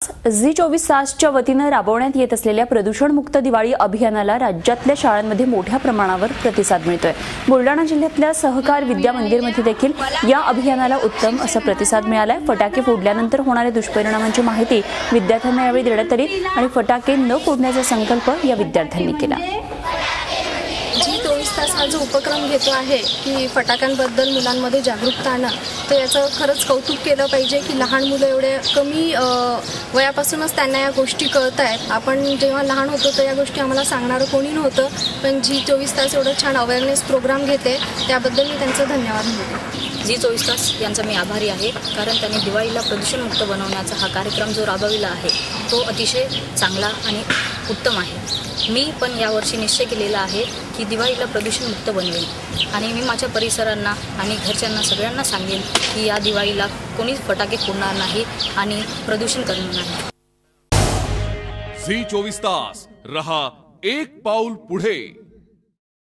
Zee 24 वतीनं राबवण्यात येत असलेल्या प्रदूषणमुक्त दिवाळी अभियानाला राज्यातल्या शाळांमध्ये मोठ्या प्रमाणावर प्रतिसाद मिळतोय। बुलढाणा जिल्ह्यातल्या सहकार विद्या मंदिरमध्ये देखील या अभियानाला उत्तम असा प्रतिसाद मिळालाय। फटाके फोडल्यानंतर होणाऱ्या दुष्परिणामांची माहिती विद्यार्थ्यांना यावेळी देण्यात आली आणि फटाके न फोडण्याचा संकल्प या विद्यार्थ्यांनी केला। झी 24 तास हा जो उपक्रम घेतो आहे की फटाक्यांबद्दल मुलांमध्ये जागरूकता आणणं, तर याचं खरंच कौतुक केलं पाहिजे की लहान मुलं एवढे कमी वयापासूनच त्यांना या गोष्टी कळत आहेत। आपण जेव्हा लहान होतो तर या गोष्टी आम्हाला सांगणारं कोणी नव्हतं, पण झी 24 तास एवढं छान अवेअरनेस प्रोग्राम घेते, त्याबद्दल मी त्यांचं धन्यवाद म्हणते। झी 24 तास यांचा मी आभारी आहे, कारण त्यांनी दिवाळीला प्रदूषणमुक्त बनवण्याचा हा कार्यक्रम जो राबविला आहे तो अतिशय चांगला आणि उत्तम आहे। मी पण यावर्षी निश्चय केलेला आहे की दिवाळीला प्रदूषणमुक्त बनवेन आणि मी माझ्या परिसरांना आणि घरच्यांना सगळ्यांना सांगेन की या दिवाळीला कोणीच फटाके फोडणार नाही आणि प्रदूषण करणार नाही। झी 24 तास रहा एक पाऊल पुढे।